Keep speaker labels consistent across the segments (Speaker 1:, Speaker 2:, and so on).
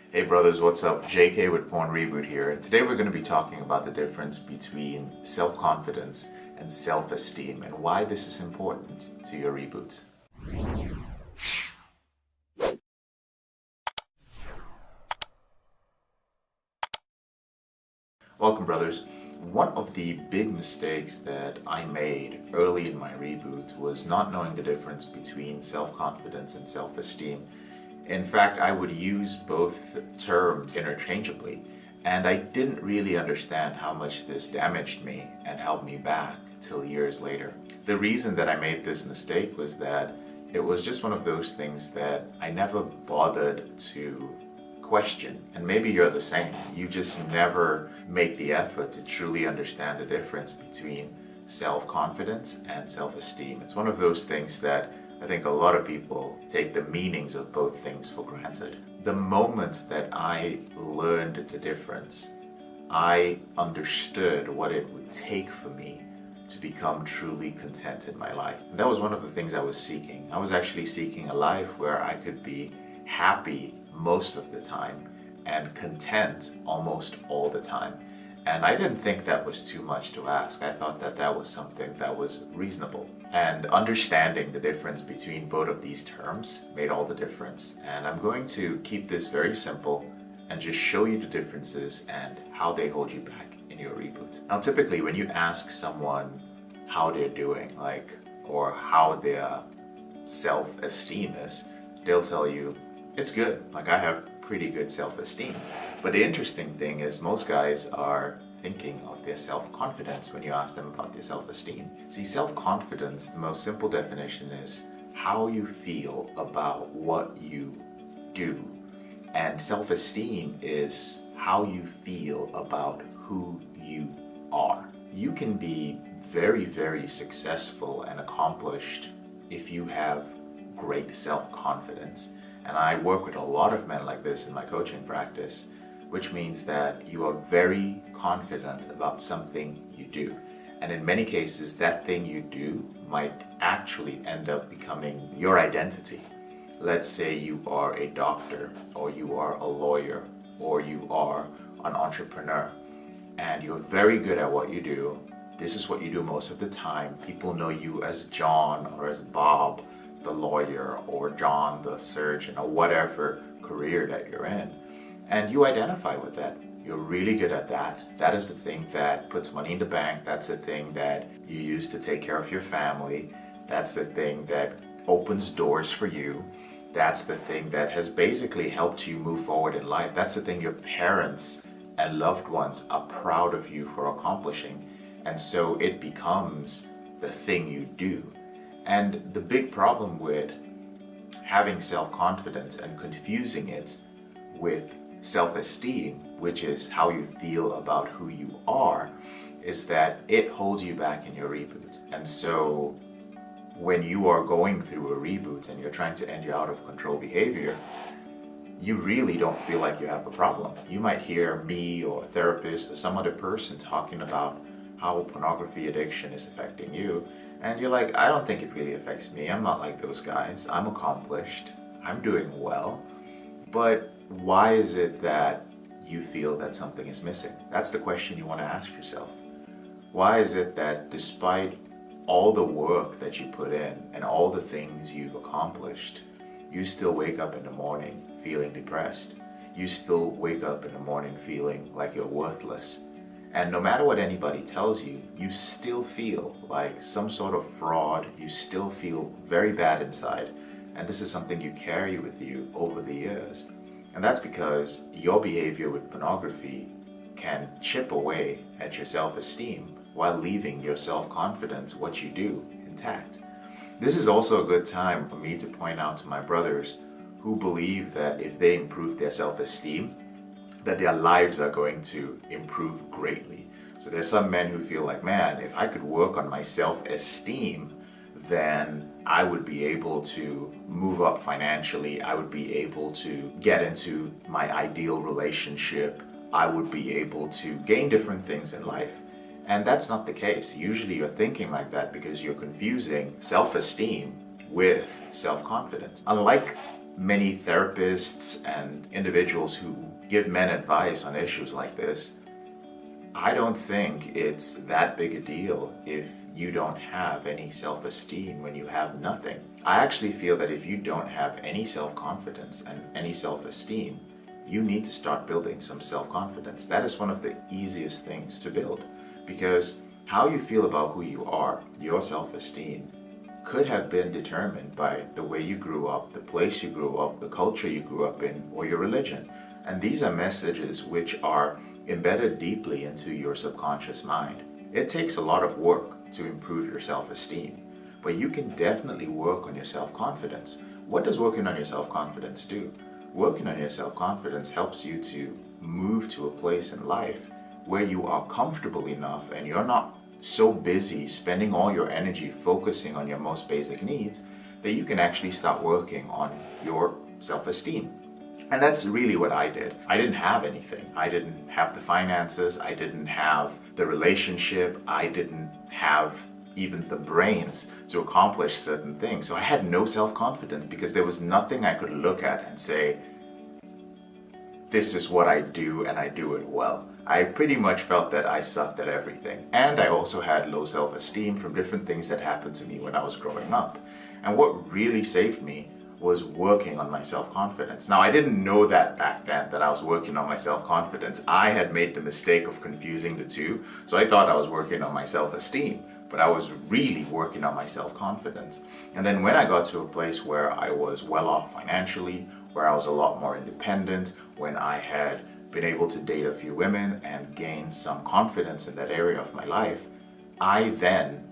Speaker 1: Hey brothers, what's up? JK with PornReboot here. Today we're going to be talking about the difference between self-confidence and self-esteem and why this is important to your reboot. Welcome brothers. One of the big mistakes that I made early in my reboot was not knowing the difference between self-confidence and self-esteem. In fact, I would use both terms interchangeably, and I didn't really understand how much this damaged me and held me back till years later. The reason that I made this mistake was that it was just one of those things that I never bothered to question. And maybe you're the same. You just never make the effort to truly understand the difference between self-confidence and self-esteem. It's one of those things that I think a lot of people take the meanings of both things for granted. The moment that I learned the difference, I understood what it would take for me to become truly content in my life. And that was one of the things I was seeking. I was actually seeking a life where I could be happy most of the time and content almost all the time. And I didn't think that was too much to ask. I thought that that was something that was reasonable. And understanding the difference between both of these terms made all the difference. And I'm going to keep this very simple and just show you the differences and how they hold you back in your reboot. Now, typically when you ask someone how they're doing, or how their self-esteem is, they'll tell you, it's good. I have pretty good self-esteem. But the interesting thing is most guys are thinking of their self-confidence when you ask them about their self-esteem. See, self-confidence, the most simple definition is how you feel about what you do. And self-esteem is how you feel about who you are. You can be very, very successful and accomplished if you have great self-confidence. And I work with a lot of men like this in my coaching practice, which means that you are very confident about something you do. And in many cases, that thing you do might actually end up becoming your identity. Let's say you are a doctor, or you are a lawyer, or you are an entrepreneur, and you're very good at what you do. This is what you do most of the time. People know you as John or as Bob, the lawyer, or John the surgeon, or whatever career that you're in, and you identify with that. You're really good at that. That is the thing that puts money in the bank. That's the thing that you use to take care of your family. That's the thing that opens doors for you. That's the thing that has basically helped you move forward in life. That's the thing your parents and loved ones are proud of you for accomplishing, and so it becomes the thing you do. And the big problem with having self-confidence and confusing it with self-esteem, which is how you feel about who you are, is that it holds you back in your reboot. And so when you are going through a reboot and you're trying to end your out of control behavior, you really don't feel like you have a problem. You might hear me or a therapist or some other person talking about how pornography addiction is affecting you, and you're like, I don't think it really affects me. I'm not like those guys. I'm accomplished. I'm doing well. But why is it that you feel that something is missing? That's the question you want to ask yourself. Why is it that despite all the work that you put in and all the things you've accomplished, you still wake up in the morning feeling depressed? You still wake up in the morning feeling like you're worthless? And no matter what anybody tells you, you still feel like some sort of fraud. You still feel very bad inside. And this is something you carry with you over the years. And that's because your behavior with pornography can chip away at your self-esteem while leaving your self-confidence, what you do, intact. This is also a good time for me to point out to my brothers who believe that if they improve their self-esteem, that their lives are going to improve greatly. So there's some men who feel like, man, if I could work on my self-esteem, then I would be able to move up financially. I would be able to get into my ideal relationship. I would be able to gain different things in life. And that's not the case. Usually you're thinking like that because you're confusing self-esteem with self-confidence. Unlike many therapists and individuals who give men advice on issues like this, I don't think it's that big a deal if you don't have any self-esteem when you have nothing. I actually feel that if you don't have any self-confidence and any self-esteem, you need to start building some self-confidence. That is one of the easiest things to build, because how you feel about who you are, your self-esteem, could have been determined by the way you grew up, the place you grew up, the culture you grew up in, or your religion. And these are messages which are embedded deeply into your subconscious mind. It takes a lot of work to improve your self-esteem, but you can definitely work on your self-confidence. What does working on your self-confidence do? Working on your self-confidence helps you to move to a place in life where you are comfortable enough and you're not so busy spending all your energy focusing on your most basic needs that you can actually start working on your self-esteem. And that's really what I did. I didn't have anything. I didn't have the finances. I didn't have the relationship. I didn't have even the brains to accomplish certain things. So I had no self-confidence because there was nothing I could look at and say, this is what I do and I do it well. I pretty much felt that I sucked at everything. And I also had low self-esteem from different things that happened to me when I was growing up. And what really saved me was working on my self-confidence. Now, I didn't know that back then, that I was working on my self-confidence. I had made the mistake of confusing the two, so I thought I was working on my self-esteem, but I was really working on my self-confidence. And then when I got to a place where I was well off financially, where I was a lot more independent, when I had been able to date a few women and gain some confidence in that area of my life, I then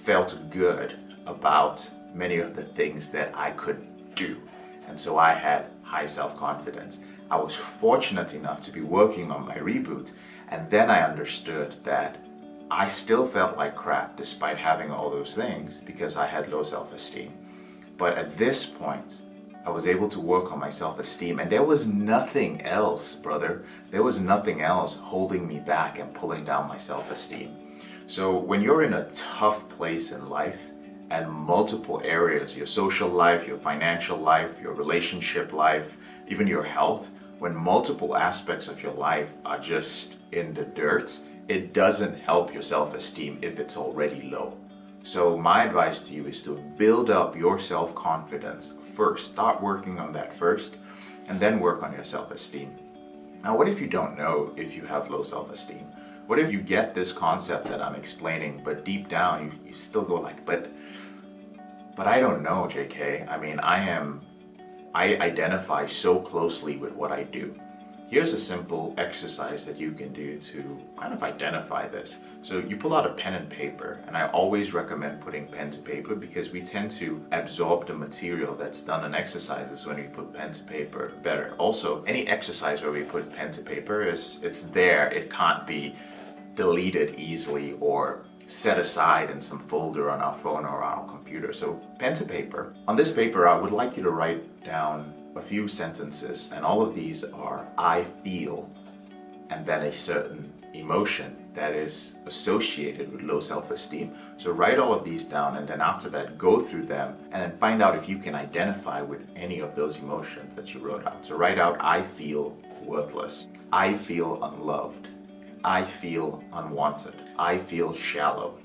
Speaker 1: felt good about many of the things that I could do. And so I had high self-confidence. I was fortunate enough to be working on my reboot, and then I understood that I still felt like crap despite having all those things because I had low self-esteem. But at this point, I was able to work on my self-esteem, and there was nothing else, brother. There was nothing else holding me back and pulling down my self-esteem. So when you're in a tough place in life, and multiple areas, your social life, your financial life, your relationship life, even your health, when multiple aspects of your life are just in the dirt, it doesn't help your self-esteem if it's already low. So my advice to you is to build up your self-confidence first. Start working on that first, and then work on your self-esteem. Now, what if you don't know if you have low self-esteem? What if you get this concept that I'm explaining, but deep down you still go like, but I don't know, JK. I mean, I identify so closely with what I do. Here's a simple exercise that you can do to kind of identify this. So you pull out a pen and paper, and I always recommend putting pen to paper because we tend to absorb the material that's done in exercises when we put pen to paper better. Also, any exercise where we put pen to paper it's there. It can't be deleted easily or set aside in some folder on our phone or on our computer. So pen to paper. On this paper, I would like you to write down a few sentences, and all of these are I feel, and then a certain emotion that is associated with low self-esteem. So write all of these down, and then after that, go through them and then find out if you can identify with any of those emotions that you wrote out. So write out I feel worthless, I feel unloved, I feel unwanted, I feel shallow,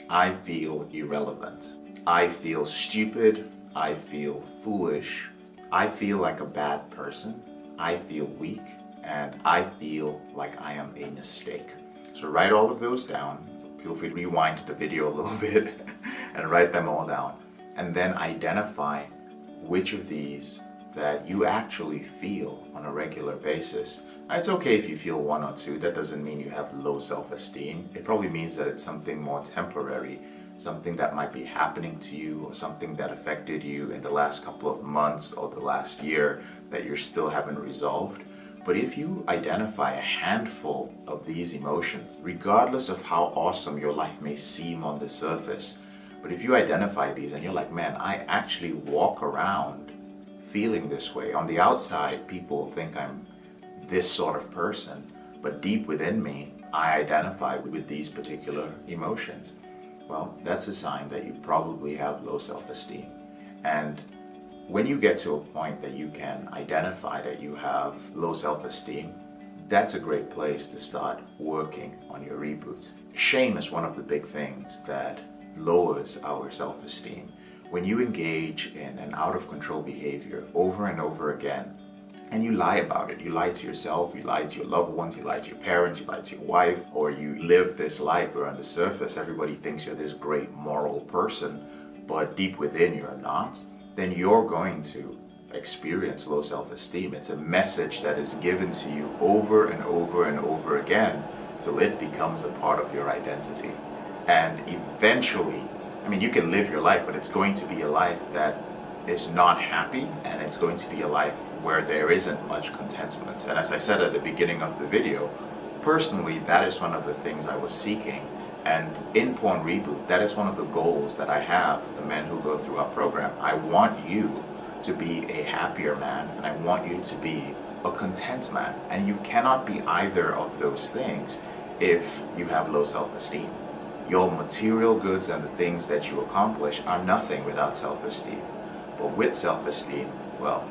Speaker 1: I feel irrelevant, I feel stupid, I feel foolish, I feel like a bad person, I feel weak, and I feel like I am a mistake. So write all of those down. Feel free to rewind the video a little bit and write them all down. And then identify which of these that you actually feel on a regular basis. Now, it's okay if you feel one or two. That doesn't mean you have low self-esteem. It probably means that it's something more temporary, something that might be happening to you, or something that affected you in the last couple of months or the last year that you still haven't resolved. But if you identify a handful of these emotions, regardless of how awesome your life may seem on the surface, but if you identify these and you're like, man, I actually walk around feeling this way. On the outside, people think I'm this sort of person, but deep within me, I identify with these particular emotions. Well, that's a sign that you probably have low self-esteem. And When you get to a point that you can identify that you have low self-esteem, that's a great place to start working on your reboot. Shame is one of the big things that lowers our self-esteem. When you engage in an out-of-control behavior over and over again, and you lie about it, you lie to yourself, you lie to your loved ones, you lie to your parents, you lie to your wife, or you live this life where on the surface everybody thinks you're this great moral person, but deep within you're not, then you're going to experience low self-esteem. It's a message that is given to you over and over and over again till it becomes a part of your identity. And eventually, you can live your life, but it's going to be a life that is not happy, and it's going to be a life where there isn't much contentment. And as I said at the beginning of the video, personally, that is one of the things I was seeking. And in PornReboot, that is one of the goals that I have for the men who go through our program. I want you to be a happier man, and I want you to be a content man. And you cannot be either of those things if you have low self-esteem. Your material goods and the things that you accomplish are nothing without self-esteem. But with self-esteem, well,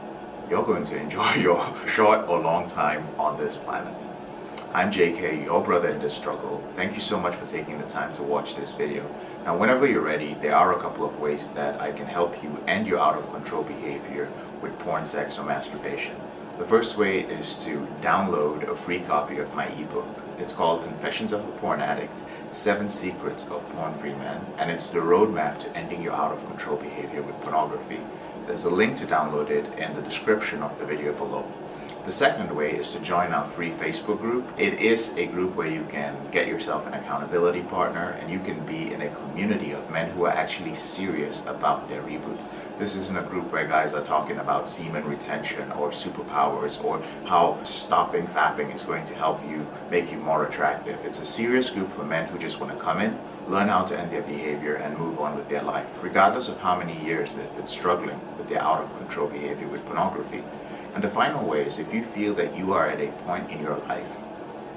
Speaker 1: you're going to enjoy your short or long time on this planet. I'm JK, your brother in this struggle. Thank you so much for taking the time to watch this video. Now, whenever you're ready, there are a couple of ways that I can help you end your out-of-control behavior with porn, sex, or masturbation. The first way is to download a free copy of my ebook. It's called Confessions of a Porn Addict, 7 Secrets of Porn-Free Men, and it's the roadmap to ending your out-of-control behavior with pornography. There's a link to download it in the description of the video below. The second way is to join our free Facebook group. It is a group where you can get yourself an accountability partner, and you can be in a community of men who are actually serious about their reboots. This isn't a group where guys are talking about semen retention or superpowers or how stopping fapping is going to help you make you more attractive. It's a serious group for men who just want to come in, learn how to end their behavior, and move on with their life, regardless of how many years they've been struggling with their out-of-control behavior with pornography. And the final way is if you feel that you are at a point in your life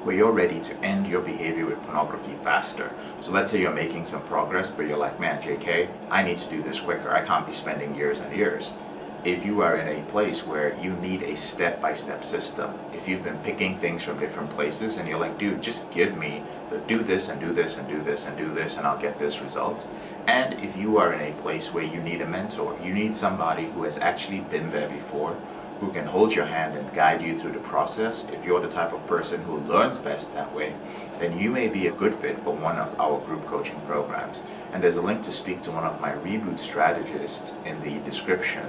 Speaker 1: where you're ready to end your behavior with pornography faster. So let's say you're making some progress, but you're like, man, JK, I need to do this quicker. I can't be spending years and years. If you are in a place where you need a step-by-step system, if you've been picking things from different places and you're like, dude, just give me the do this and do this and do this and do this and I'll get this result. And if you are in a place where you need a mentor, you need somebody who has actually been there before, who can hold your hand and guide you through the process. If you're the type of person who learns best that way, then you may be a good fit for one of our group coaching programs. And there's a link to speak to one of my reboot strategists in the description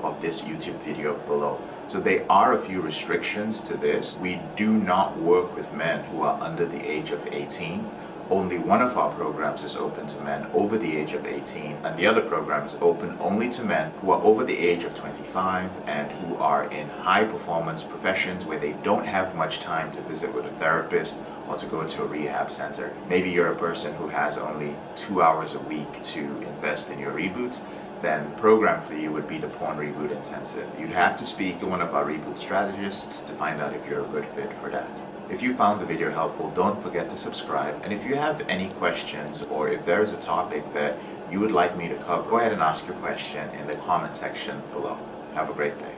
Speaker 1: of this YouTube video below. So there are a few restrictions to this. We do not work with men who are under the age of 18. Only one of our programs is open to men over the age of 18, and the other program is open only to men who are over the age of 25 and who are in high performance professions where they don't have much time to visit with a therapist or to go to a rehab center. Maybe you're a person who has only 2 hours a week to invest in your reboots. Then the program for you would be the PornReboot Intensive. You'd have to speak to one of our reboot strategists to find out if you're a good fit for that. If you found the video helpful, don't forget to subscribe. And if you have any questions or if there is a topic that you would like me to cover, go ahead and ask your question in the comment section below. Have a great day.